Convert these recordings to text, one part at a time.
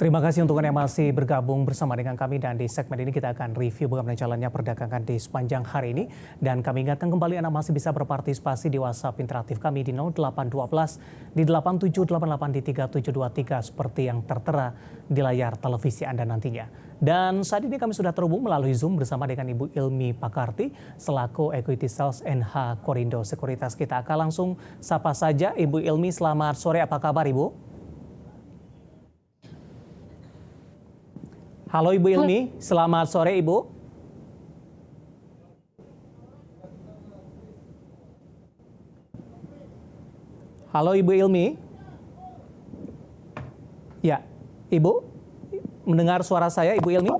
Terima kasih untuk Anda yang masih bergabung bersama dengan kami, dan di segmen ini kita akan review bagaimana jalannya perdagangan di sepanjang hari ini. Dan kami ingatkan kembali Anda masih bisa berpartisipasi di WhatsApp interaktif kami di 0812 di 8788 di 3723 seperti yang tertera di layar televisi Anda nantinya. Dan saat ini kami sudah terhubung melalui Zoom bersama dengan Ibu Ilmi Pakarti selaku Equity Sales NH Korindo Sekuritas. Kita akan langsung sapa saja Ibu Ilmi. Selamat sore, apa kabar Ibu? Halo Ibu Ilmi, selamat sore Ibu. Halo Ibu Ilmi. Ya, Ibu mendengar suara saya Ibu Ilmi?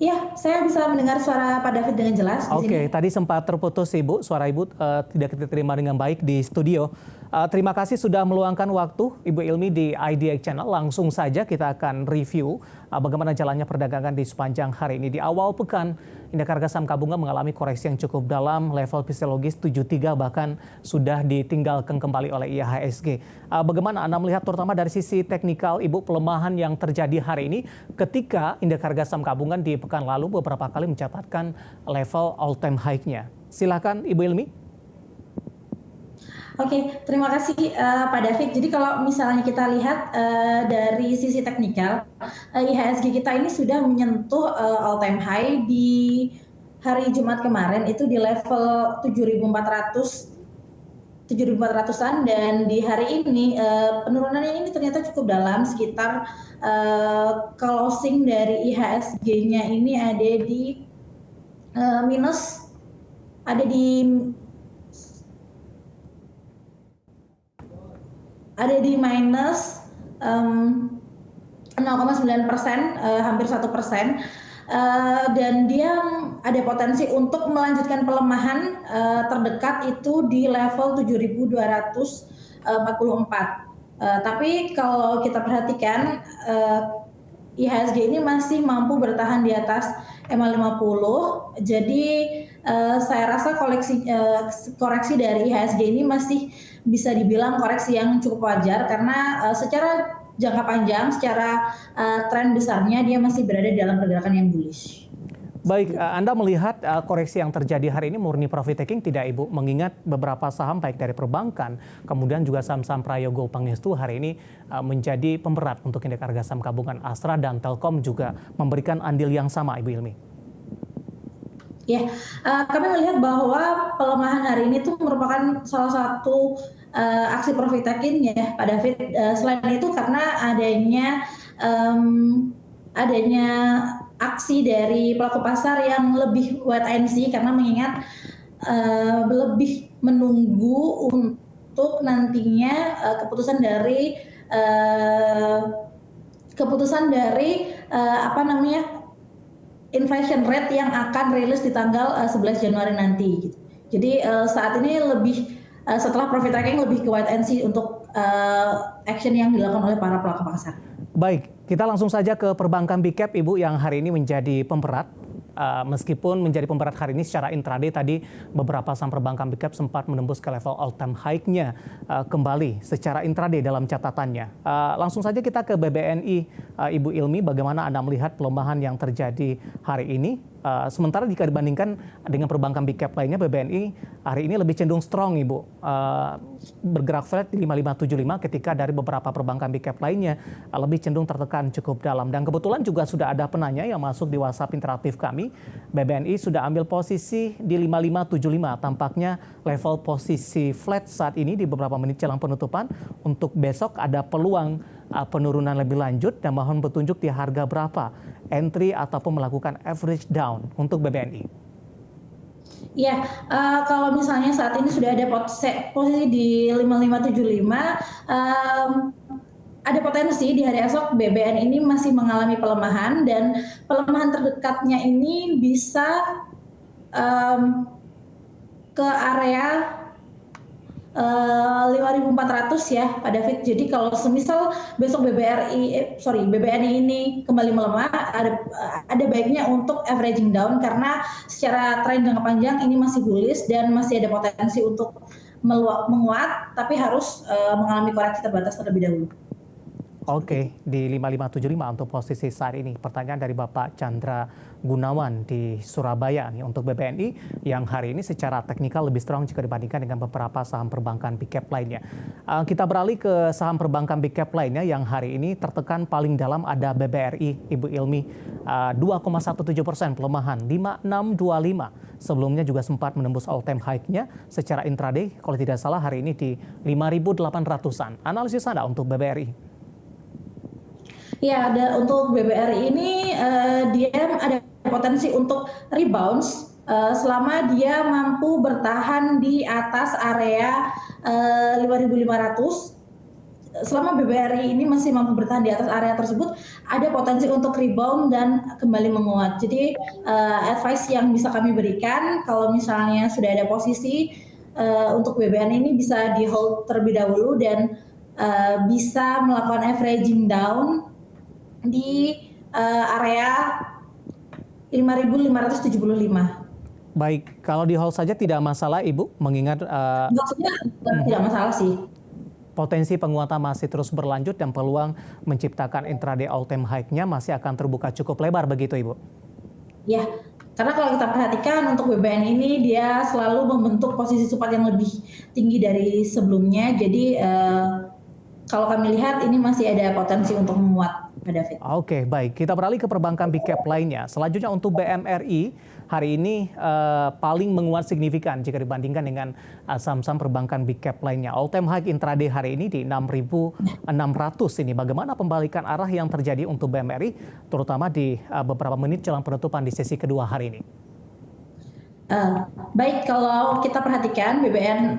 Iya, saya bisa mendengar suara Pak David dengan jelas. Oke, tadi sempat terputus Ibu, suara Ibu tidak kita terima dengan baik di studio. Terima kasih sudah meluangkan waktu Ibu Ilmi di IDX Channel. Langsung saja kita akan review bagaimana jalannya perdagangan di sepanjang hari ini. Di awal pekan, indeks harga saham gabungan mengalami koreksi yang cukup dalam, level psikologis 73 bahkan sudah ditinggalkan kembali oleh IHSG. Bagaimana Anda melihat terutama dari sisi teknikal Ibu pelemahan yang terjadi hari ini ketika indeks harga saham gabungan di pekan lalu beberapa kali mencatatkan level all time high-nya. Silakan Ibu Ilmi. Oke, terima kasih Pak David. Jadi kalau misalnya kita lihat dari sisi teknikal, IHSG kita ini sudah menyentuh all time high di hari Jumat kemarin itu di level 7.400-an, dan di hari ini penurunannya ini ternyata cukup dalam, sekitar closing dari IHSG-nya ini ada di minus 0,9%, hampir 1%, dan dia ada potensi untuk melanjutkan pelemahan terdekat itu di level 7.244. Tapi kalau kita perhatikan IHSG ini masih mampu bertahan di atas MA50, jadi saya rasa koreksi dari IHSG ini masih bisa dibilang koreksi yang cukup wajar, karena secara jangka panjang, secara tren besarnya dia masih berada dalam pergerakan yang bullish. Baik, Anda melihat koreksi yang terjadi hari ini murni profit taking tidak Ibu? Mengingat beberapa saham baik dari perbankan, kemudian juga saham-saham Prayogo Pangestu hari ini menjadi pemberat untuk indeks harga saham gabungan. Astra dan Telkom juga memberikan andil yang sama Ibu Ilmi. Ya, kami melihat bahwa pelemahan hari ini tuh merupakan salah satu aksi profit taking ya Pak David. Selain itu karena adanya aksi dari pelaku pasar yang lebih wait and see, karena mengingat lebih menunggu untuk nantinya keputusan dari inflation rate yang akan rilis di tanggal 11 Januari nanti. Gitu. Jadi saat ini setelah profit taking lebih ke wait and see untuk action yang dilakukan oleh para pelaku pasar. Baik, kita langsung saja ke perbankan big cap Ibu yang hari ini menjadi pemberat. Meskipun menjadi pemberat hari ini secara intraday, tadi beberapa saham perbankan big cap sempat menembus ke level all time high-nya kembali secara intraday dalam catatannya. Langsung saja kita ke BBNI, Ibu Ilmi, bagaimana Anda melihat pelemahan yang terjadi hari ini? Sementara jika dibandingkan dengan perbankan big cap lainnya, BBNI hari ini lebih cenderung strong Ibu. Bergerak flat di 5575 ketika dari beberapa perbankan big cap lainnya lebih cenderung tertekan cukup dalam. Dan kebetulan juga sudah ada penanya yang masuk di WhatsApp interaktif kami. BBNI sudah ambil posisi di 5575. Tampaknya level posisi flat saat ini di beberapa menit jelang penutupan. Untuk besok ada peluang penurunan lebih lanjut, dan mohon petunjuk di harga berapa entry ataupun melakukan average down untuk BBNI. Ya, kalau misalnya saat ini sudah ada posisi di 5575, ada potensi di hari esok BBN ini masih mengalami pelemahan, dan pelemahan terdekatnya ini bisa ke area 5.400 ya Pak David. Jadi kalau semisal besok BBNI ini kembali melemah, ada baiknya untuk averaging down, karena secara tren jangka panjang ini masih bullish dan masih ada potensi untuk menguat, tapi harus mengalami koreksi terbatas terlebih dahulu. Oke, di 5575 untuk posisi saat ini. Pertanyaan dari Bapak Chandra Gunawan di Surabaya nih untuk BBNI yang hari ini secara teknikal lebih strong jika dibandingkan dengan beberapa saham perbankan big cap lainnya. Kita beralih ke saham perbankan big cap lainnya yang hari ini tertekan paling dalam ada BBRI, Ibu Ilmi, 2,17% pelemahan, 5625. Sebelumnya juga sempat menembus all time high-nya secara intraday, kalau tidak salah hari ini di 5.800-an. Analisis Anda untuk BBRI? Ya, untuk BBRI ini dia ada potensi untuk rebounds selama dia mampu bertahan di atas area 5.500. Selama BBRI ini masih mampu bertahan di atas area tersebut, ada potensi untuk rebound dan kembali menguat. Jadi advice yang bisa kami berikan kalau misalnya sudah ada posisi untuk BBRI ini bisa di hold terlebih dahulu dan bisa melakukan averaging down di area 5.575. Baik, kalau di hold saja tidak masalah Ibu, mengingat Maksudnya tidak masalah sih. Potensi penguatan masih terus berlanjut dan peluang menciptakan intraday all time high-nya masih akan terbuka cukup lebar begitu Ibu? Ya, karena kalau kita perhatikan untuk BBN ini dia selalu membentuk posisi support yang lebih tinggi dari sebelumnya. Jadi kalau kami lihat ini masih ada potensi untuk menguat. David. Oke, baik. Kita beralih ke perbankan big cap lainnya. Selanjutnya untuk BMRI, hari ini paling menguat signifikan jika dibandingkan dengan saham-saham perbankan big cap lainnya. All time high intraday hari ini di 6.600 ini. Bagaimana pembalikan arah yang terjadi untuk BMRI, terutama di beberapa menit jelang penutupan di sesi kedua hari ini? Baik, kalau kita perhatikan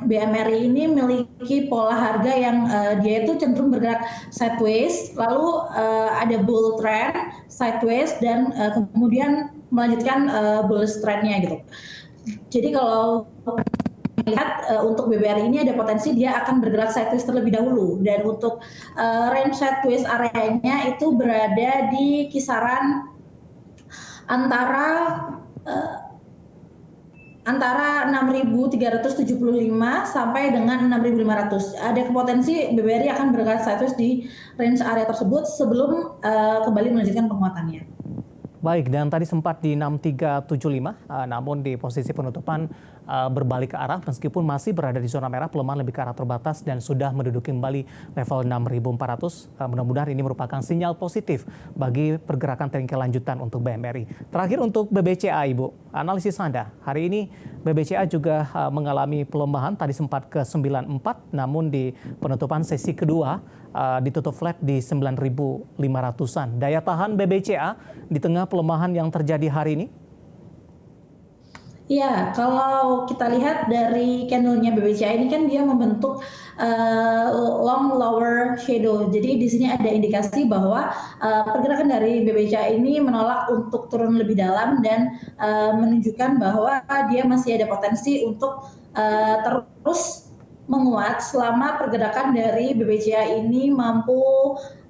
BMRI ini memiliki pola harga yang dia itu cenderung bergerak sideways, lalu ada bull trend sideways dan kemudian melanjutkan bullish trendnya gitu. Jadi kalau lihat untuk BBRI ini ada potensi dia akan bergerak sideways terlebih dahulu dan untuk range sideways areanya itu berada di kisaran antara 6.375 sampai dengan 6.500. Ada potensi BBRI akan bergerak sideways di range area tersebut sebelum kembali melanjutkan penguatannya. Baik, dan tadi sempat di 6375, namun di posisi penutupan berbalik ke arah meskipun masih berada di zona merah, pelemahan lebih ke arah terbatas dan sudah menduduki kembali level 6.400. Mudah-mudahan ini merupakan sinyal positif bagi pergerakan tren kelanjutan untuk BMRI. Terakhir untuk BBCA, Ibu, analisis Anda. Hari ini BBCA juga mengalami pelemahan, tadi sempat ke 94, namun di penutupan sesi kedua ditutup flat di 9.500-an. Daya tahan BBCA di tengah pelemahan yang terjadi hari ini? Ya, kalau kita lihat dari candlenya BBCA ini kan dia membentuk long lower shadow. Jadi di sini ada indikasi bahwa pergerakan dari BBCA ini menolak untuk turun lebih dalam dan menunjukkan bahwa dia masih ada potensi untuk terus menguat selama pergerakan dari BBCA ini mampu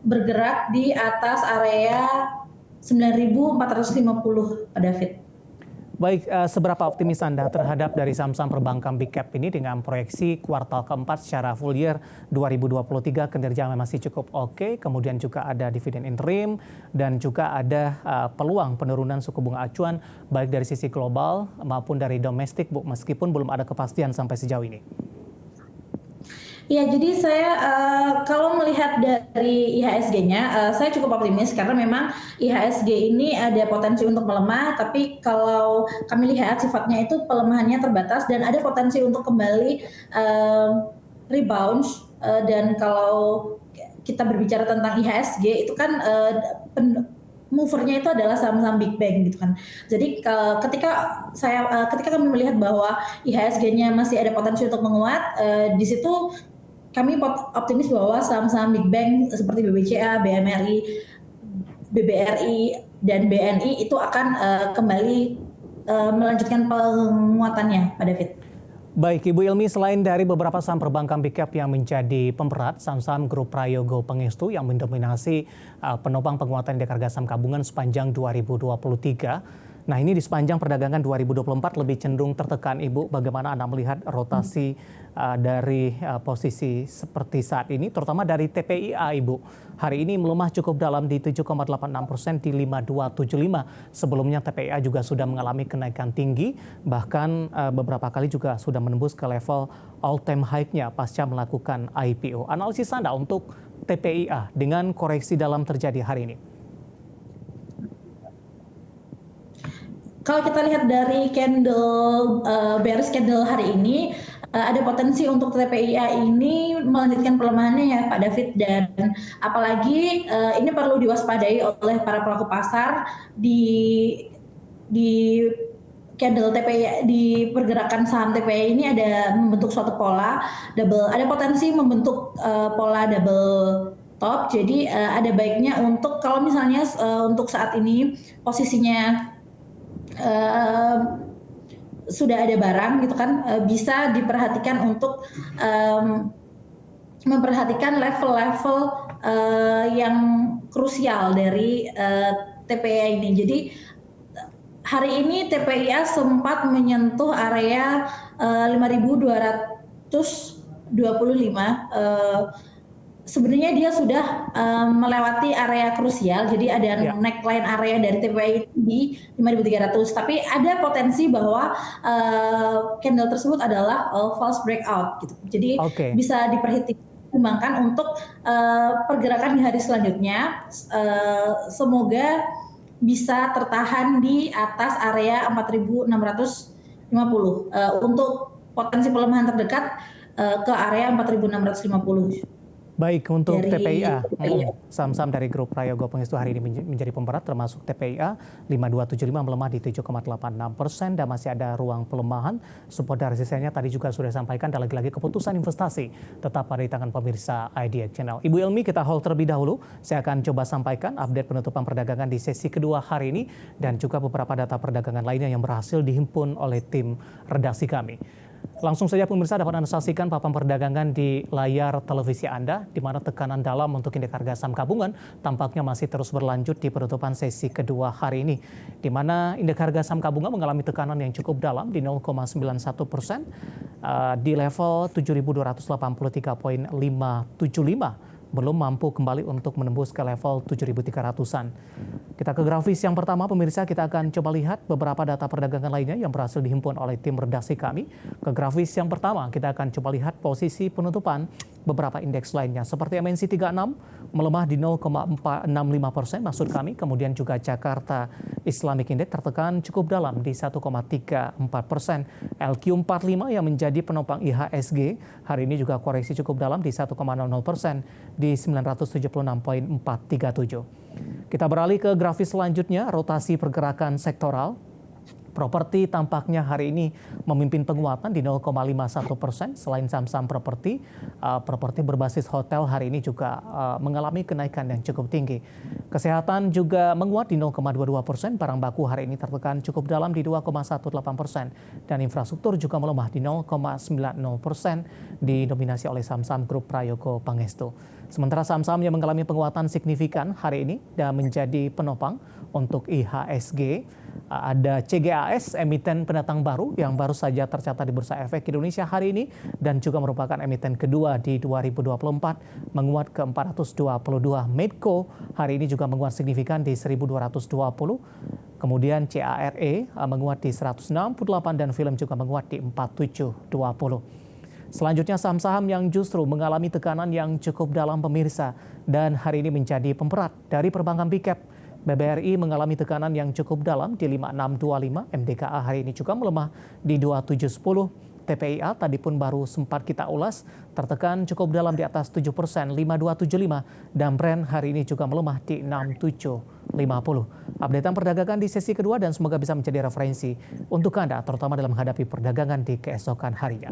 bergerak di atas area 9.450, Pak David. Baik, seberapa optimis Anda terhadap dari saham-saham perbankan big cap ini dengan proyeksi kuartal keempat secara full year 2023 kinerja masih cukup oke, kemudian juga ada dividen interim dan juga ada peluang penurunan suku bunga acuan baik dari sisi global maupun dari domestik, Bu, meskipun belum ada kepastian sampai sejauh ini. Ya, jadi saya kalau melihat dari IHSG-nya, saya cukup optimis karena memang IHSG ini ada potensi untuk melemah, tapi kalau kami lihat sifatnya itu pelemahannya terbatas dan ada potensi untuk kembali rebound. Dan kalau kita berbicara tentang IHSG itu kan movernya itu adalah saham-saham big bank gitu kan. Jadi ketika kami melihat bahwa IHSG-nya masih ada potensi untuk menguat, di situ kami optimis bahwa saham-saham big bank seperti BBCA, BMRI, BBRI, dan BNI itu akan kembali melanjutkan penguatannya, Pak David. Baik, Ibu Ilmi, selain dari beberapa saham perbankan big cap yang menjadi pemberat, saham-saham grup Prayogo Pangestu yang mendominasi penopang penguatan indeks harga saham gabungan sepanjang 2023, Nah, ini di sepanjang perdagangan 2024 lebih cenderung tertekan, Ibu. Bagaimana Anda melihat rotasi dari posisi seperti saat ini, terutama dari TPIA, Ibu? Hari ini melemah cukup dalam di 7,86% di 5275. Sebelumnya TPIA juga sudah mengalami kenaikan tinggi, bahkan beberapa kali juga sudah menembus ke level all-time high-nya pasca melakukan IPO. Analisis Anda untuk TPIA dengan koreksi dalam terjadi hari ini? Kalau kita lihat dari candle bearish candle hari ini, ada potensi untuk TPIA ini melanjutkan pelemahannya ya Pak David, dan apalagi ini perlu diwaspadai oleh para pelaku pasar di candle TPIA, di pergerakan saham TPIA ini ada membentuk suatu pola double, ada potensi membentuk pola double top. Jadi ada baiknya untuk kalau misalnya untuk saat ini posisinya sudah ada barang gitu kan, bisa diperhatikan untuk memperhatikan level-level yang krusial dari TPIA ini. Jadi hari ini TPIA sempat menyentuh area 5.225. Sebenarnya dia sudah melewati area krusial, jadi ada neckline area dari TPI di 5.300. Tapi ada potensi bahwa candle tersebut adalah false breakout, gitu. Jadi bisa dipertimbangkan untuk pergerakan di hari selanjutnya. Semoga bisa tertahan di atas area 4.650. Untuk potensi pelemahan terdekat ke area 4.650. Baik, untuk TPIA, saham-saham dari grup Prayogo Pangestu hari ini menjadi pemberat, termasuk TPIA 5275 melemah di 7,86% dan masih ada ruang pelemahan. Support dan resistennya tadi juga sudah disampaikan, dan lagi-lagi keputusan investasi tetap ada di tangan pemirsa IDX Channel. Ibu Ilmi, kita hold terlebih dahulu. Saya akan coba sampaikan update penutupan perdagangan di sesi kedua hari ini dan juga beberapa data perdagangan lainnya yang berhasil dihimpun oleh tim redaksi kami. Langsung saja pemirsa dapat Anda saksikan papan perdagangan di layar televisi Anda, di mana tekanan dalam untuk indeks harga saham gabungan tampaknya masih terus berlanjut di penutupan sesi kedua hari ini, di mana indeks harga saham gabungan mengalami tekanan yang cukup dalam di 0,91% di level 7.283,575. Belum mampu kembali untuk menembus ke level 7.300-an. Kita ke grafis yang pertama, pemirsa, kita akan coba lihat beberapa data perdagangan lainnya yang berhasil dihimpun oleh tim redaksi kami. Ke grafis yang pertama, kita akan coba lihat posisi penutupan beberapa indeks lainnya, seperti MNC 36 melemah di 0,465%, maksud kami. Kemudian juga Jakarta Islamic Index tertekan cukup dalam di 1,34%. LQ45 yang menjadi penopang IHSG hari ini juga koreksi cukup dalam di 1,00% di 976,437. Kita beralih ke grafis selanjutnya, rotasi pergerakan sektoral. Properti tampaknya hari ini memimpin penguatan di 0,51%. Selain saham-saham properti, properti berbasis hotel hari ini juga mengalami kenaikan yang cukup tinggi. Kesehatan juga menguat di 0,22%. Barang baku hari ini tertekan cukup dalam di 2,18%. Dan infrastruktur juga melemah di 0,90%, didominasi oleh saham-saham grup Prayogo Pangestu. Sementara saham-saham yang mengalami penguatan signifikan hari ini dan menjadi penopang untuk IHSG, ada CGAS, emiten pendatang baru yang baru saja tercatat di Bursa Efek Indonesia hari ini dan juga merupakan emiten kedua di 2024, menguat ke 422. Medco hari ini juga menguat signifikan di 1220. Kemudian CARE menguat di 168 dan film juga menguat di 4720. Selanjutnya saham-saham yang justru mengalami tekanan yang cukup dalam, pemirsa, dan hari ini menjadi pemberat dari perbankan Big Cap. BBRI mengalami tekanan yang cukup dalam di 5625, MDKA hari ini juga melemah di 2710. TPIA tadi pun baru sempat kita ulas, tertekan cukup dalam di atas 7%, 5275, dan Brent hari ini juga melemah di 6750. Updatean perdagangan di sesi kedua dan semoga bisa menjadi referensi untuk Anda, terutama dalam menghadapi perdagangan di keesokan harinya.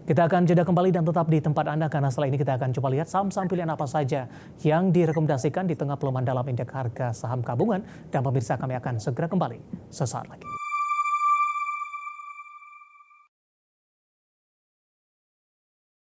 Kita akan jeda kembali dan tetap di tempat Anda, karena setelah ini kita akan coba lihat saham-saham pilihan apa saja yang direkomendasikan di tengah pelemahan dalam indeks harga saham gabungan. Dan pemirsa, kami akan segera kembali sesaat lagi.